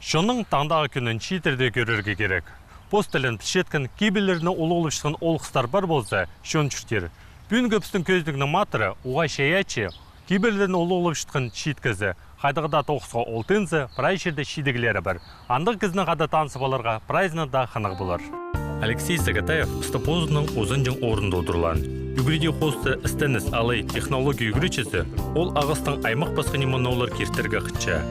Шоның таңдағы күнін читерде көрерге керек. Пост тілін пішеткен кейбірлеріне олы шыққан олқыстар бар болса, шон жүштер. Бүгін көпістің көздігінің матыры, оғай шаячы, кейбірлеріне олы шыққан читкізі, қайдығыда тоқысқа олтынзы, прай жерде шидігілері бар. Андық кізінің қада танысып аларға прайзына да қанық болар. Алексей Сагатаев стопозының ұзын жың орында отырылан. Үгірде қосты істеніс алай технология үгіречесі, ол ағыстың аймақ басқын иманаулар кертерге қытча.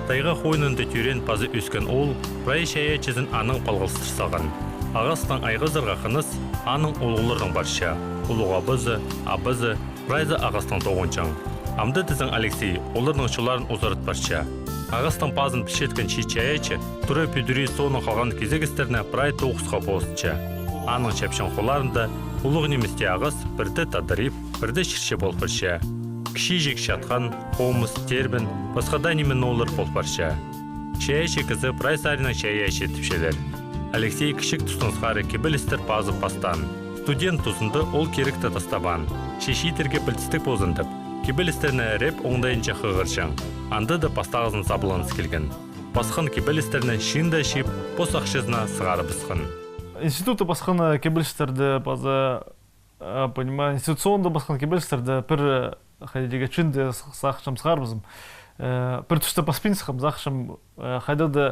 Тайға қойнынды түрен пазы өскен ол, прай шаячызын аның палғылстырсаған. Ағыстың айғызырға қыныс, аның олғылардың барша. Олуға бызы, абызы, прайзы ағыстың тоғынчаң. Амды тізің Алексей, олардың шыларын ұзарыт барша. Ағыстың пазын пішеткен ши-чаячы, тұры пүдірі соның қалған кезегістеріне прай тоғысқа постча. Аның шәпшін қоларында, ұлық неместе ағыс бірді тадырып, бірді шірше бол барша. Кіші жек шатқан, қомыс, тербін, басқада немен олар бол барша. Шаячы кізі прай сарының шаяячы тіпшелер. Алексей кішік тұстыңсқары кебілістер пазы пастан. Студент тұзынды ол керікті тастабан. Шешитерге білтістік бозындып. Кебілістеріне реп оңдайынша қығыршың. Анды да пастағызын сабыланыз келген. Басқын кебілістеріне шинда шип, пос ақшызына сығары бысқын. Институты басқаны кебілістерді базы, институционды басқаны кебілістерді бір қайдеге чинді сақшым сығарбызым. Бір түшті паспинсықым зақшым қайдады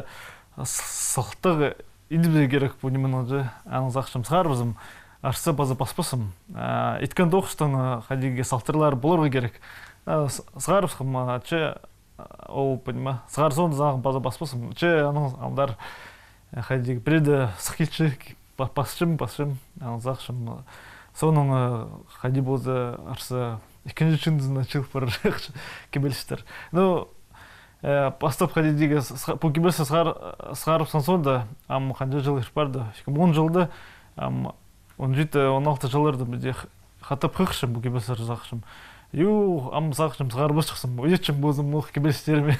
сылтығы идібі керек бұнымен өңді әнің зақшым сығарбызым. Ашсы базы паспысым. Иткан доқыстың қайдеге салтырлары болырғы керек. Сығарбызқым, че ол, понима, сығар соңды зағын базы паспысым. Че аның амдар қайдеге біреді сықилчы пасшым, аның зақшым. Соның қайде болды арсы екінші чындызына чылық бір кебелістер. Постап қайдеге бұл кебелісі сығарыпсан сонда, ам қанжа жыл ешпарды. 10 жылды, 17-16 жылырды бізде қатып қықшым бұл кебелістер зақшым. Ам зақшым сығарып шықсым, өйетшім бозым мұқ кебелістеріме.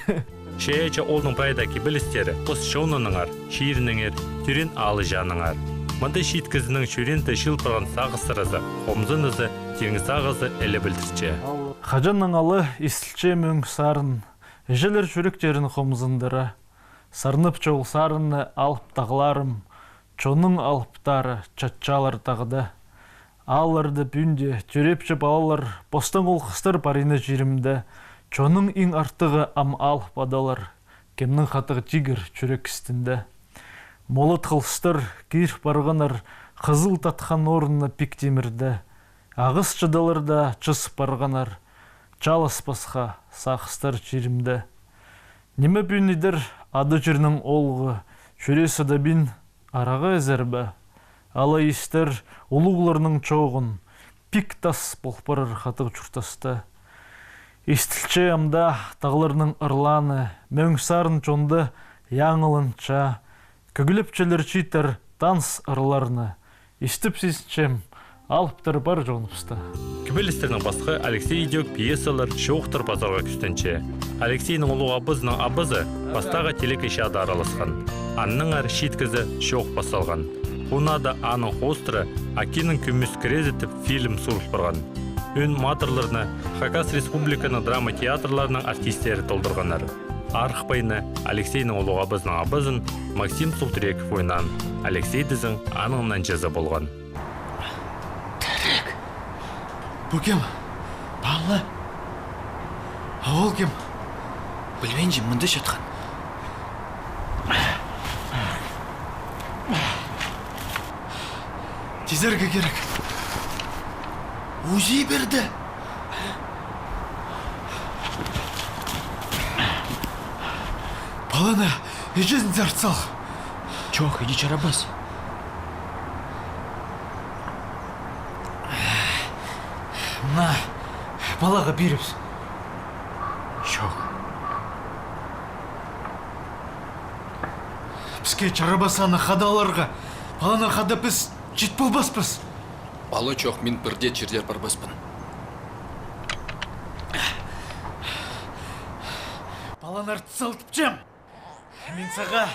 Шаячы олдың прайда кебелістері, қос шоуныныңар, шиірініңер, түрен алы жаныңар. Мынды шиіткізінің шөренті шыл тұрған сағыстырызы, қомзынызы, теңіз ағызы әлі білдірче. Қажанның алы естілче мөң сарын, желер жүректерін қомзындыры. Сарнып чол сарыны алып тағыларым, чоның алыптары чатчалар тағыды. Алырды бүнде түрепші балалар, бостан ол қыстыр барины жерімді. Чоның ең артығы ам алып адалар, кемнің қатығы тигір жүрек істінді. Молыт қылыстыр, кир барғанар, қызыл татқан орнына пик темірді. Ағыс чыдаларда чыс барғанар, чалыс басқа сақыстар жерімді. Неме бүйнедір ады жерінің олғы, жүресі да бін араға әзірбі. Ала естер ұлығыларының чоғын, пик тас болпарыр қатығы чұртасты. Естілче амда тағыларының ырланы, мөң сарын чонды яңылынча, көгіліпчелер читер танс ырларны, естіп сесінчем, алыптыр бар жоныпсты. Кебелістерінің басқы Алексей идеок пьесалар шоқтыр базарға күстенче. Алексейнің ұлу абызының абызы бастаға телек еші ады араласқан. Анның әр шиткізі шоқ басалған. Онада аның хостры Акинің күміс кірезетіп фильм сұрып барған. Өн матырларына Хакас Республиканың драма театрларының артистері толдырғанар. Арық байыны Алексейнің ұлу абызының абызын Максим Султыреков ойнан. Алексей дізің аныңнан жаза болған. Тәрек. Бұл кем? Балы? Ол кем? Білмейінже мұнды жатқан. Тезерге керек. Узи берді. Баланы ежезін зартсал. Жоқ, иди чарабас. На, балаға беріпс. Жоқ. Бізге чарабасаны қадаларға. Баланы қада біз жет болбаспыз. Балы жоқ, мен бірде жердер барбаспын. Баланы арты салтып жем. Мен саға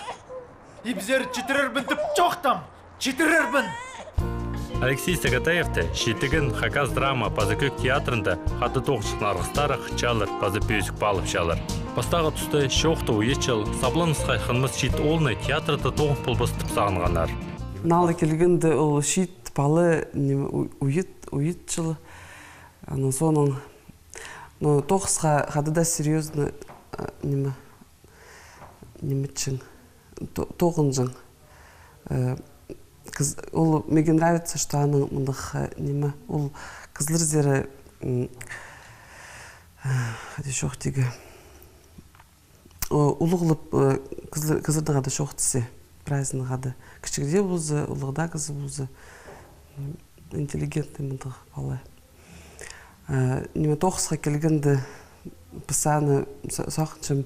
ебзер жетірербін деп жоқтам. Жетірербін. Алексей Сагатаевты шетігін Хакас драма Пазыкөк театрында хаты тоғышын арғыстары қычалыр, пазы пөзік балып шалыр. Бастағы тұсты шоқты уетчыл, саблан ұсқай қынмыз шет олны театрды тоғын пұлбыстып сағынғанар. Налы келгенде ол шет балы уетчыл. Соның тоғысқа хадыда серьезно немечің, тоғынжың. Ол мне нравится, что она мындық ол кызлар зері шоқ тегі ұлығылып кызырдың ады шоқ тісе праздник ады кішігде бұлзы, ұлығда кызы бұлзы интеллигентный мындық балы. Неме тоқысқа келгенде пысаны сақыншым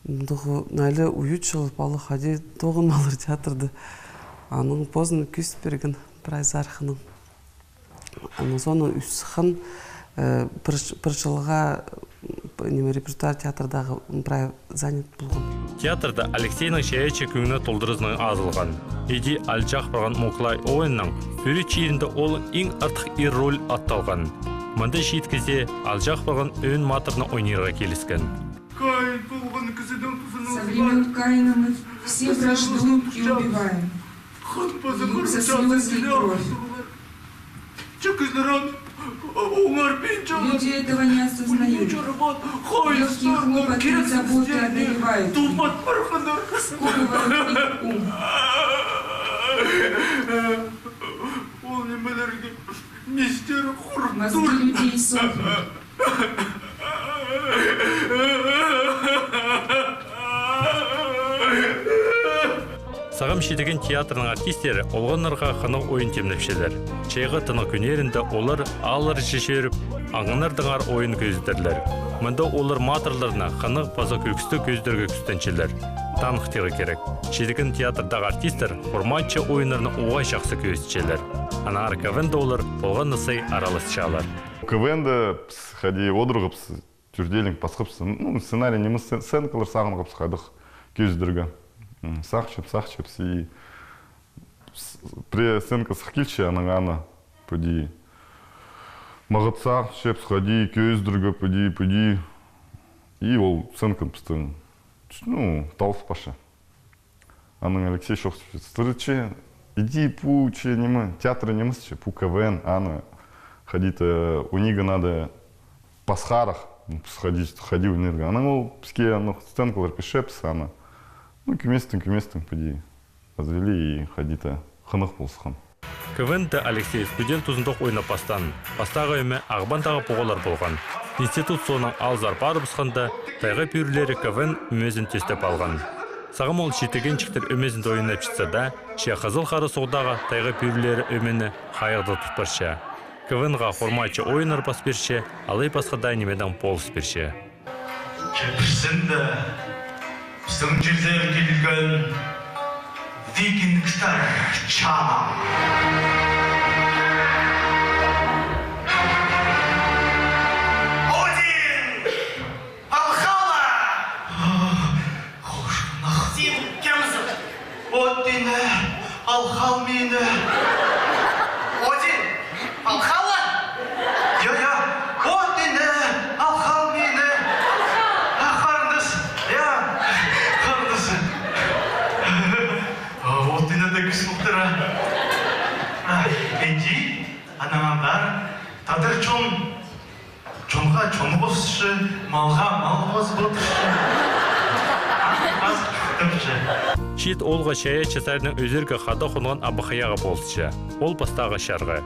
мындығы найлы уютшыл балы хади тоғын малыр театрды. Аның позны күс берген прайз арқының. Соны үсіқын пыршылыға репертуар театрдағы прайз занят болған. Театрда Алексейнің шәйечі күңіні толдырызының азылған. Еди алжақ барған Моклай ойынның бүрі чиірінде ол ең артық ир роль атталған. Мұнда шейт кезде алжақ барған өн матырны ойнырға келіскен. Со времен Каина мы все враждуем и убиваем. Льются слезы и кровь. Люди этого не осознают. Легкий хлопот и заботы одолевают их. Сковывают их ум. Мозги людей сохнут. Сағым шетеген театрның артистері олғанларға қынық ойын темлепшелер. Чайғы тынық күнерінде олар алыр жешеріп, аңғынардыңар ойын көздерлер. Мұнда олар матырларына қынық паза көкісті көздерге күстеншелер. Танық тегі керек. Шетеген театрдағы артистер форматчы ойынларына оғай жақсы көзішелер. Анар КВН-де олар болған нысай аралысшалар. КВН-де хади одырғып, түрделің пасқыпсы. Сценарий неміз сценкалар сағынғып қадық көздерге. Сақчып, и при сценка сақкелші анаңаны пөді. Мағытсақ, шеп сқади, көздіргі пөді. И ол сценка пістің, талсы паша. Аның Алексей Шоқсович, стырычы, иди пу, театры немізчі, пу КВН, аны хадиты, унига надо пасхарах, ходи у нерга. Аның ол піске сценкалар пешепсі, аны. Күместің пөді азвели и хадита қынық болсыған. КВН-ді Алексей студент ұзындық ойнап бастан. Бастағы өме ағбандағы поғалар болған. Институт соның алзар бары бұсқанда тайға пүйірлері КВН өмезін тестеп алған. Сағым ол шетеген чіктір өмезінді ойнап шытса да, ше қызыл қары соғдағы тайға пүйірлері өмені қайырды тұтпарша. КВН-ға форматчы ойынар бас берше, алай басқада немеден полыс берше. Біздің жерден келген викингтер чана. Один! Алхала! Хош, сен кемсің? Оддені, алхал мені. Один! Алхала? Я, оддені, алхал мені. Қарындыз, Вот и надо кысмықтыра. Энди, анамандар, тадыр чонға чон қосшы, малға мал қос бұтшы. Шет олға шая часарының өзергі қада қонған абықаяға болсыша. Ол бастағы шарға.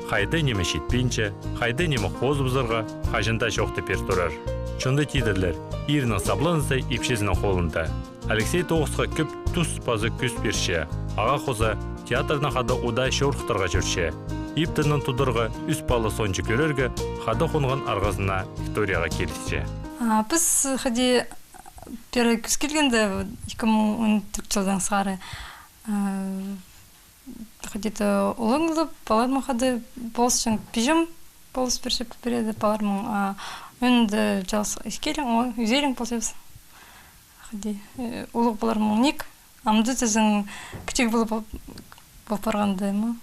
Қайды немі шетпейінше, қайды немі қоз бұзырға, қажында жоқты пертурар. Чонды тидірлер, ирінің сабланыздай епшезінің қолында. Алексей тоғысқа көп тұс пазы көз берше. Аға қоза театрына қада удай шорықтарға жүрше. Иптінің тұдырға үс балы сончы көрерге қада қонған арғазына Викторияға келісше. Біз қади первый көз келгенде 2014 жылдан сары қадеті олыңылып, балармын қады болсын пижым болыс бершеп береді, балармын önde çalış iskelin o yüzeyin polsevs. Hadi uluk bular monik. Amdı tezin küçük bulup barganda mı?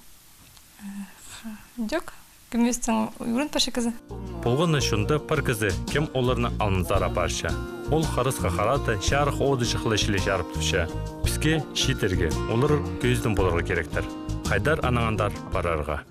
Жоқ, күместің үйрін пашы кызы. Болғаны шунда пар кызы кем оларны алнызара парша. Ол харысқа қараты шарық оды жықлы шілі жарып түші. Бізге шитерге олар көздің болырға керектір. Қайдар анағандар барарға.